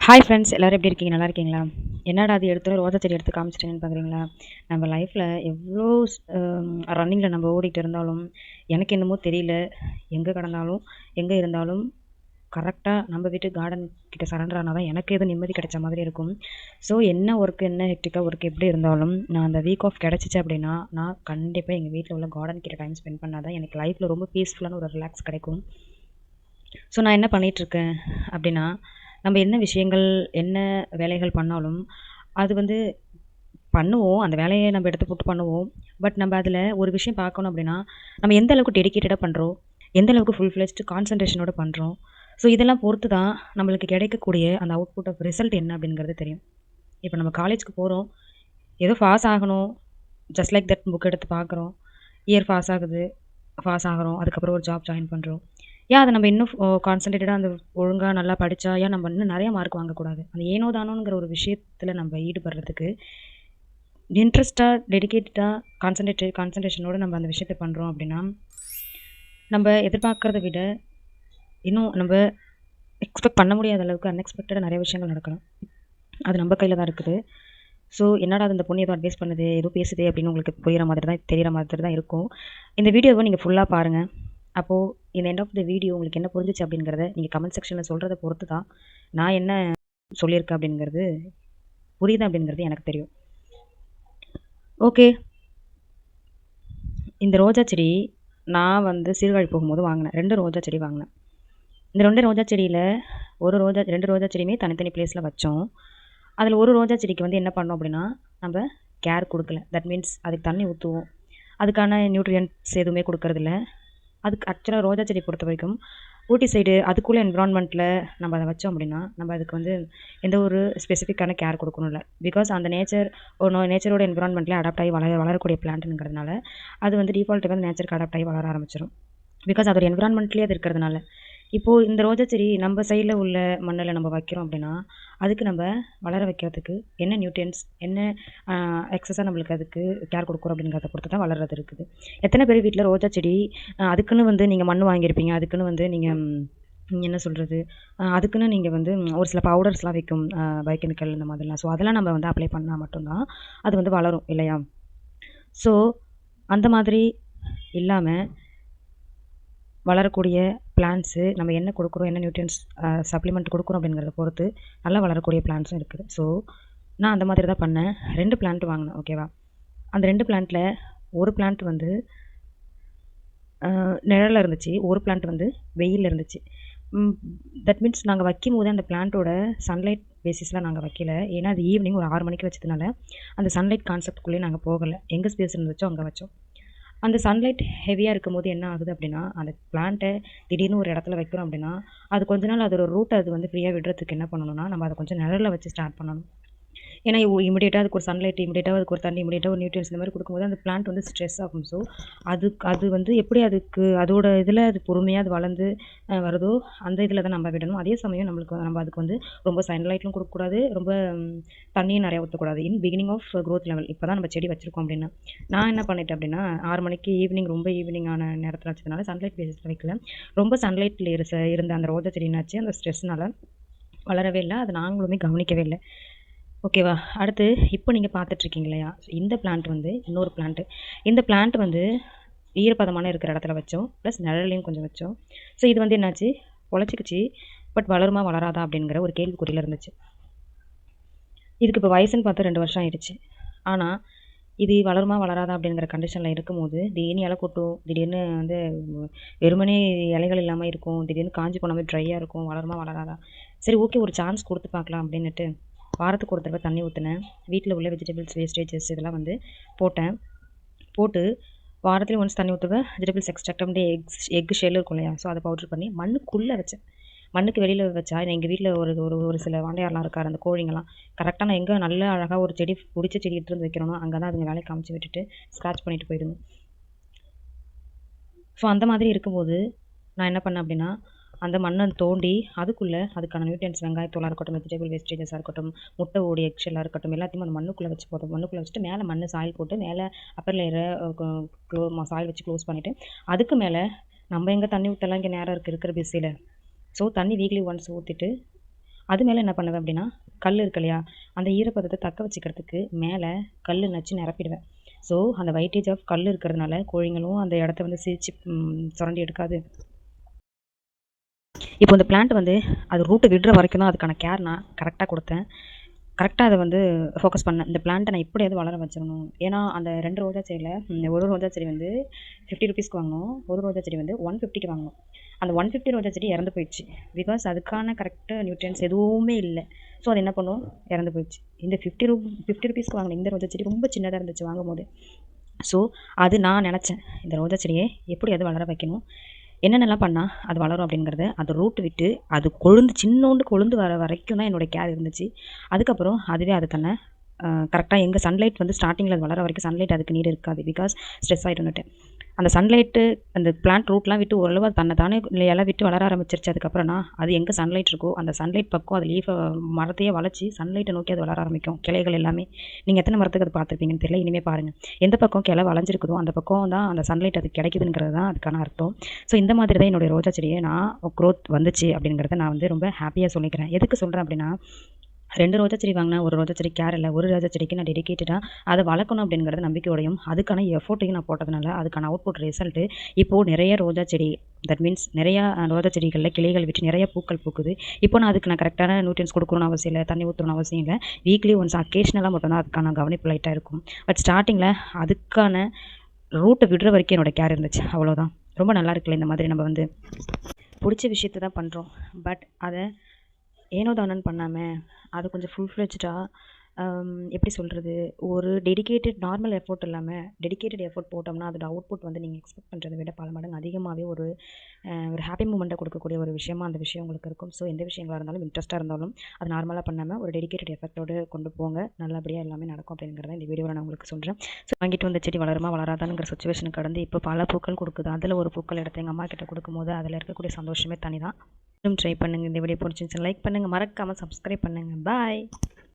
Hi friends, எல்லோரும் எப்படி இருக்கீங்க? நல்லா இருக்கீங்களா? என்னடா அது எடுத்தோனே ரோஜா செடி எடுத்து காமிச்சிட்டேன்னு பார்க்குறீங்களா? நம்ம லைஃப்பில் எவ்வளோ ரன்னிங்கில் நம்ம ஓடிட்டு இருந்தாலும், எனக்கு என்னமோ தெரியல, எங்கே கடந்தாலும், எங்கே இருந்தாலும் கரெக்டாக நம்ம வீட்டு கார்டன் கிட்ட சரண்டர் ஆனால் தான் எனக்கு எதுவும் நிம்மதி கிடைச்ச மாதிரி இருக்கும். ஸோ என்ன ஒர்க்கு, என்ன ஹெக்டிக்காக ஒர்க் எப்படி இருந்தாலும், நான் அந்த வீக் ஆஃப் கிடச்சிச்சு அப்படின்னா, நான் கண்டிப்பாக எங்கள் வீட்டில் உள்ள கார்டன் கிட்ட டைம் ஸ்பெண்ட் பண்ணால் தான் எனக்கு லைஃப்பில் ரொம்ப பீஸ்ஃபுல்லான ஒரு ரிலாக்ஸ் கிடைக்கும். ஸோ நான் என்ன பண்ணிகிட்ருக்கேன் அப்படின்னா, நம்ம என்ன விஷயங்கள், என்ன வேலைகள் பண்ணாலும், அது வந்து பண்ணுவோம். அந்த வேலையை நம்ம எடுத்து போட்டு பண்ணுவோம். பட் நம்ம அதில் ஒரு விஷயம் பார்க்கணும் அப்படின்னா, நம்ம எந்த அளவுக்கு டெடிகேட்டடாக பண்ணுறோம், எந்த அளவுக்கு ஃபுல் ஃப்ளெஜ்டு கான்சன்ட்ரேஷனோட பண்ணுறோம். ஸோ இதெல்லாம் பொறுத்து தான் நம்மளுக்கு கிடைக்கக்கூடிய அந்த அவுட்புட் ஆஃப் ரிசல்ட் என்ன அப்படிங்கிறது தெரியும். இப்போ நம்ம காலேஜ்க்கு போகிறோம், ஏதோ பாஸ் ஆகணும், ஜஸ்ட் லைக் தட் புக் எடுத்து பார்க்குறோம், இயர் பாஸ் ஆகுது, பாஸ் ஆகிறோம், அதுக்கப்புறம் ஒரு ஜாப் ஜாயின் பண்ணுறோம். ஏன் அதை நம்ம இன்னும் கான்சன்ட்ரேட்டடாக அந்த ஒழுங்காக நல்லா படித்தா ஏன் நம்ம இன்னும் நிறைய மார்க் வாங்கக்கூடாது? அந்த ஏனோ தானோங்கிற ஒரு விஷயத்தில் நம்ம ஈடுபடுறதுக்கு இன்ட்ரெஸ்ட்டாக, டெடிகேட்டடாக, கான்சன்ட்ரேஷனோடு நம்ம அந்த விஷயத்தை பண்ணுறோம் அப்படின்னா, நம்ம எதிர்பார்க்குறத விட இன்னும் நம்ம எக்ஸ்பெக்ட் பண்ண முடியாத அளவுக்கு அன்எக்ஸ்பெக்டடாக நிறைய விஷயங்கள் நடக்கலாம். அது நம்ம கையில் தான் இருக்குது. ஸோ என்னடா அது இந்த பொண்ணு ஏதோ அட்வைஸ் பண்ணுது, ஏதோ பேசுது அப்படின்னு உங்களுக்கு புரிகிற மாதிரி தான், தெரிகிற மாதிரி தான் இருக்கும். இந்த வீடியோவை நீங்கள் ஃபுல்லாக பாருங்கள். அப்போது இந்த எண்ட் ஆஃப் த வீடியோ உங்களுக்கு என்ன புரிஞ்சிச்சு அப்படிங்கிறத நீங்கள் கமெண்ட் செக்ஷனில் சொல்கிறத பொறுத்து தான் நான் என்ன சொல்லியிருக்கேன் அப்படிங்கிறது புரியுது அப்படிங்கிறது எனக்கு தெரியும். ஓகே, இந்த ரோஜா செடி நான் வந்து சீர்காழி போகும்போது வாங்கினேன். 2 ரோஜா செடி வாங்கினேன். இந்த 2 ரோஜா செடியில் 2 ரோஜா செடியுமே தனித்தனி பிளேஸில் வச்சோம். அதில் ஒரு ரோஜா செடிக்கு வந்து என்ன பண்ணோம் அப்படின்னா, நம்ம கேர் கொடுக்கல. தட் மீன்ஸ் அதுக்கு தண்ணி ஊற்றுவோம், அதுக்கான நியூட்ரியன்ட்ஸ் எதுவுமே கொடுக்கறதில்ல. அதுக்கு ஆக்சுவலாக ரோஜா செடி பொறுத்த வரைக்கும் ஊட்டி சைடு அதுக்குள்ளே என்விரான்மெண்ட்டில் நம்ம அதை வச்சோம் அப்படின்னா, நம்ம அதுக்கு வந்து எந்த ஒரு ஸ்பெசிஃபிக்கான கேர் கொடுக்கணும் இல்லை. பிகாஸ் அந்த நேச்சரோட என்விரான்மெண்ட்லேயே அடாப்ட் ஆகி வளரக்கூடிய பிளான்ட்டுங்கிறதுனால அது வந்து டிஃபால்ட்டுக்கு வந்து நேச்சருக்கு அடாப்ட் ஆகி வளர ஆரம்பிச்சிடும். பிகாஸ் அதோட என்விரான்மெண்ட்லேயே அது இருக்கிறதுனால. இப்போது இந்த ரோஜா செடி நம்ம சைடில் உள்ள மண்ணில் நம்ம வைக்கிறோம் அப்படின்னா, அதுக்கு நம்ம வளர வைக்கிறதுக்கு என்ன நியூட்ரியன்ஸ், என்ன எக்ஸஸாக நம்மளுக்கு அதுக்கு கேர் கொடுக்குறோம் அப்படிங்கிறத பொறுத்து தான் வளர்றது இருக்குது. எத்தனை பேர் வீட்டில் ரோஜா செடி அதுக்குன்னு வந்து நீங்கள் மண் வாங்கியிருப்பீங்க, அதுக்குன்னு வந்து நீங்கள் என்ன சொல்கிறது, அதுக்குன்னு நீங்கள் வந்து ஒரு சில பவுடர்ஸ்லாம் விற்கும், பயோகெமிக்கல் இந்த மாதிரிலாம். ஸோ அதெல்லாம் நம்ம வந்து அப்ளை பண்ணால் மட்டும்தான் அது வந்து வளரும் இல்லையா? ஸோ அந்த மாதிரி இல்லாமல் வளரக்கூடிய பிளான்ட்ஸு நம்ம என்ன கொடுக்குறோம், என்ன நியூட்ரியன்ஸ் சப்ளிமெண்ட் கொடுக்குறோம் அப்படிங்கிறத பொறுத்து நல்லா வளரக்கூடிய பிளான்ட்ஸும் இருக்குது. ஸோ நான் அந்த மாதிரி தான் பண்ணேன். 2 பிளான்ட் வாங்கினேன். ஓகேவா? அந்த 2 பிளான்ட்டில் ஒரு பிளான்ட் வந்து நிழலில் இருந்துச்சு, ஒரு பிளான்ட் வந்து வெயிலில் இருந்துச்சு. தட் மீன்ஸ் நாங்கள் வைக்கும்போது அந்த பிளான்ட்டோட சன்லைட் பேசிஸில் நாங்கள் வைக்கல. ஏன்னா அது ஈவினிங் ஒரு 6 மணிக்கு வச்சதுனால அந்த சன்லைட் கான்செப்ட்குள்ளேயே நாங்கள் போகலை. எங்கே ஸ்பேஸ் இருந்துச்சோ அங்கே வச்சோம். அந்த சன்லைட் ஹெவியாக இருக்கும்போது என்ன ஆகுது அப்படின்னா, அந்த பிளான்ட்டை திடீர்னு ஒரு இடத்துல வைக்கிறோம் அப்படின்னா, அது கொஞ்ச நாள் அதோட ரூட்டை அது வந்து ஃப்ரீயாக விடுறதுக்கு என்ன பண்ணணும்னா, நம்ம அதை கொஞ்சம் நிழல்ல வச்சு ஸ்டார்ட் பண்ணணும். ஏன்னா இமிடியேட்டாக அதுக்கு ஒரு சன்லைட், இமிடியேட்டாக அதுக்கு ஒரு தண்ணி, இமிடியேட்டாக ஒரு நியூட்ரியன்ஸ் இந்த மாதிரி கொடுக்கும்போது அந்த பிளான்ட் வந்து ஸ்ட்ரெஸ் ஆகும். ஸோ அது வந்து எப்படி அதுக்கு அதோட இதில் அது பொறுமையாக அது வளர்ந்து வருதோ அந்த இதில் தான் நம்ம விடணும். அதே சமயம் நம்ம அதுக்கு வந்து ரொம்ப சன்லைட்டும் கொடுக்கக்கூடாது, ரொம்ப தண்ணியும் நிறையா ஊற்றக்கூடாது. In beginning of growth level இப்போ தான் நம்ம செடி வச்சுருக்கோம் அப்படின்னா, நான் என்ன பண்ணிட்டேன் அப்படின்னா 6 மணிக்கு ரொம்ப ஈவினிங்கான நேரத்தில் வச்சதுனால சன்லைட் பேசிஸில் வைக்கல. ரொம்ப சன்லைட்டில் இருந்த அந்த ரோஜா செடி என்னாச்சு, அந்த ஸ்ட்ரெஸ்னால் வளரவே இல்லை. அதை நாங்களுமே கவனிக்கவே இல்லை. ஓகேவா? அடுத்து இப்போ நீங்கள் பார்த்துட்ருக்கீங்க இல்லையா? இந்த பிளான்ட் வந்து இன்னொரு பிளான்ட்டு. இந்த பிளான்ட் வந்து ஈரப்பதமான இருக்கிற இடத்துல வச்சோம், ப்ளஸ் நிழல்லையும் கொஞ்சம் வச்சோம். ஸோ இது வந்து என்னாச்சு, பொழைச்சிக்கிச்சு. பட் வளருமா வளராதா அப்படிங்கிற ஒரு கேள்விக்குறியில் இருந்துச்சு. இதுக்கு இப்போ வயசுன்னு பார்த்தா 2 வருஷம் ஆயிடுச்சு. ஆனால் இது வளருமா வளராதா அப்படிங்கிற கண்டிஷனில் இருக்கும்போது திடீர்னு இலை கொட்டும், திடீர்னு வந்து வெறுமனே இலைகள் இல்லாமல் இருக்கும், திடீர்னு காஞ்சி போன மாதிரி ட்ரையாக இருக்கும். வளருமா வளராதா? சரி, ஓகே, ஒரு சான்ஸ் கொடுத்து பார்க்கலாம் அப்படின்னுட்டு வாரத்துக்கு ஒரு தடவை தண்ணி ஊற்றினேன். வீட்டில் உள்ள வெஜிடபிள்ஸ் வேஸ்டேஜஸ் இதெல்லாம் வந்து போட்டேன். போட்டு வாரத்துலேயும் ஒன்ஸ் தண்ணி ஊற்றுவேன். வெஜிடபிள்ஸ் எக்ஸ்ட்ராக்ட் வந்து எக் ஷெல் இருக்கும் இல்லையா? ஸோ அதை பவுட்ரு பண்ணி மண்ணுக்குள்ளே வச்சேன். மண்ணுக்கு வெளியில் வச்சா எங்கள் வீட்டில் ஒரு சில வாண்டையாரெலாம் இருக்கார், அந்த கோழிங்கெல்லாம். கரெக்டாக நான் எங்கே நல்ல அழகாக ஒரு செடி பிடிச்ச செடி எடுத்துகிட்டு வந்து வைக்கிறோனோ அங்கே தான் அதுங்க வேலையை காமிச்சு விட்டுட்டு ஸ்க்ராட்ச் பண்ணிட்டு போயிடுங்க. ஸோ அந்த மாதிரி இருக்கும்போது நான் என்ன பண்ணேன் அப்படின்னா, அந்த மண்ணை தோண்டி அதுக்குள்ளே அதுக்கான நியூட்ரியன்ஸ், வெங்காயத்தூளாக இருக்கட்டும், வெஜிடபிள் வேஸ்டேஜஸாக இருக்கட்டும், முட்டை ஓடி எக்ஷெல்லாக இருக்கட்டும், எல்லாத்தையும் அந்த மண்ணுக்குள்ளே வச்சு போதும். மண்ணுக்குள்ளே வச்சுட்டு மேலே மண் சாயில் போட்டு மேலே அப்பர் லேயரை சாயில் வச்சு க்ளோஸ் பண்ணிவிட்டு அதுக்கு மேலே நம்ம எங்கே தண்ணி ஊற்றலாம், இங்கே நேரம் இருக்கிற பிஸியில். ஸோ தண்ணி வீக்லி ஒன்ஸ் ஊற்றிட்டு அது மேலே என்ன பண்ணுவேன் அப்படின்னா, கல் இருக்கு இல்லையா, அந்த ஈரப்பதத்தை தக்க வச்சுக்கிறதுக்கு மேலே கல் நச்சு நிரப்பிடுவேன். ஸோ அந்த வெயிட்டேஜ் ஆஃப் கல் இருக்கிறதுனால கோழிங்களும் அந்த இடத்த வந்து சிரிச்சு சுரண்டி எடுக்காது. இப்போ இந்த பிளான்ட் வந்து அது ரூட்டு விடுற வரைக்கும் தான் அதுக்கான கேர் நான் கரெக்டாக கொடுத்தேன். கரெக்டாக அதை வந்து ஃபோக்கஸ் பண்ணேன். இந்த பிளான்ட்டை நான் எப்படியாவது வளர வச்சிடணும். ஏன்னா அந்த 2 ரோஜா செடியில் ஒரு ரோஜா செடி வந்து 50 ருபீஸ்க்கு வாங்கினோம். ஒரு ரோஜா செடி வந்து 150க்கு வாங்கினோம். அந்த 150 ரோஜா செடி இறந்து போயிடுச்சு. பிகாஸ் அதுக்கான கரெக்டாக நியூட்ரியன்ஸ் எதுவுமே இல்லை. ஸோ அது என்ன பண்ணும், இறந்து போயிடுச்சு. இந்த 50 ருபீஸ்க்கு வாங்கின இந்த ரோஜா செடி ரொம்ப சின்னதாக இருந்துச்சு வாங்கும்போது. ஸோ அது நான் நினச்சேன், இந்த ரோஜா செடியை எப்படியாவது வளர வைக்கணும், என்னென்னலாம் பண்ணால் அது வளரும் அப்படிங்கிறத, அது ரூட் விட்டு அது சின்னோண்டு கொழுந்து வர வரைக்கும் தான் என்னோடய கேர் இருந்துச்சு. அதுக்கப்புறம் அதுவே அது தன்னை கரெக்டாக எங்கள் சன்லைட் வந்து ஸ்டார்டிங்கில் அது வளர வரைக்கும் சன்லைட் அதுக்கு நீடு இருக்காது. பிகாஸ் ஸ்ட்ரெஸ் ஆகிடும்னுட்டு அந்த சன்லைட்டு அந்த பிளான்ட் ரூட்லாம் விட்டு ஓரளவு அது தானே இலை விட்டு வளர ஆரம்பிச்சிருச்சு. அதுக்கப்புறம்னா அது எங்கே சன்லைட் இருக்கோ அந்த சன்லைட் பக்கம் அது லீஃபை மரத்தையே வளைச்சி சன்லைட்டை நோக்கி அது வளர ஆரம்பிக்கும். கிளைகள் எல்லாமே நீங்கள் எத்தனை மரத்துக்கு அது பார்த்துருப்பீங்கன்னு தெரியல. இனிமேல் பாருங்கள், எந்த பக்கம் கிளை வளைஞ்சிருக்குதோ அந்த பக்கம் தான் அந்த சன்லைட் அது கிடைக்குதுங்கிறது தான் அதுக்கான அர்த்தம். ஸோ இந்த மாதிரி தான் என்னுடைய ரோஜா செடியை நான் க்ரோத் வந்துச்சு அப்படிங்கிறத நான் வந்து ரொம்ப ஹாப்பியாக சொல்லிக்கிறேன். எதுக்கு சொல்கிறேன் அப்படின்னா, 2 ரோஜா செடி வாங்கினேன், ஒரு ரோஜா செடி கேர் இல்லை. ஒரு ரோஜா செடிக்கு நான் டெடிகேட்டடாக அதை வளர்க்கணும் அப்படிங்கிறது நம்பிக்கையோடையும் அதுக்கான எஃபோர்ட்டையும் நான் போட்டதுனால அதுக்கான அவுட்புட் ரிசல்ட்டு இப்போது நிறைய ரோஜா செடி, தட் மீன்ஸ் நிறையா ரோஜா செடிகளில் கிளைகள் விட்டு நிறைய பூக்கள் பூக்குது. இப்போ நான் அதுக்கு கரெக்டான நியூட்ரியன்ஸ் கொடுக்கணும்னு அவசியம் இல்லை, தண்ணி ஊற்றணும்னு அவசியம் இல்லை. வீக்லி ஒன்ஸ் அக்கேஷ்னலாக மட்டும்தான் அதுக்கான கவனிப்பு லைட்டாக இருக்கும். பட் ஸ்டார்டிங்கில் அதுக்கான ரூட்டை விடுற வரைக்கும் என்னோடய கேர் இருந்துச்சு. அவ்வளோதான். ரொம்ப நல்லா இருக்குல்ல, இந்த மாதிரி நம்ம வந்து பிடிச்ச விஷயத்தை தான் பண்ணுறோம். பட் அதை ஏனோ தானோன்னு பண்ணாமல் அது கொஞ்சம் ஃபுல் ஃப்ளெட்ஜ்டாக எப்படி சொல்கிறது, ஒரு டெடிகேட்டட் நார்மல் எஃபோர்ட் இல்லாமல் டெடிகேட்டட் எஃபோர்ட் போட்டோம்னா அதோட அவுட்புட் வந்து நீங்கள் எக்ஸ்பெக்ட் பண்ணுறதை விட பல மடங்கு அதிகமாகவே ஒரு ஹாப்பி மூமெண்ட்டை கொடுக்கக்கூடிய ஒரு விஷயமா அந்த விஷயம் உங்களுக்கு இருக்கும். ஸோ எந்த விஷயங்களாக இருந்தாலும் இன்ட்ரெஸ்ட்டாக இருந்தாலும் அது நார்மலாக பண்ணாமல் ஒரு டெடிகேட்டட் எஃபெக்டோடு கொண்டு போங்க, நல்லபடியாக எல்லாமே நடக்கும் அப்படிங்கிறத இந்த வீடியோவில் நான் உங்களுக்கு சொல்கிறேன். ஸோ வாங்கிட்டு வந்த செடி வளருமா வளராதானுங்கிற சுச்சுவேஷன் கடந்து இப்போ பல பூக்கள் கொடுக்குது. அதில் ஒரு பூக்கள் எடுத்து எங்கள் அம்மா கிட்ட கொடுக்கும்போது அதில் இருக்கக்கூடிய சந்தோஷமே தனி தான். ட்ரை பண்ணுங்கள். இந்த வீடியோ பிடிச்சிருந்துச்சு லைக் பண்ணுங்கள், மறக்காமல் சப்ஸ்கிரைப் பண்ணுங்கள். பாய்.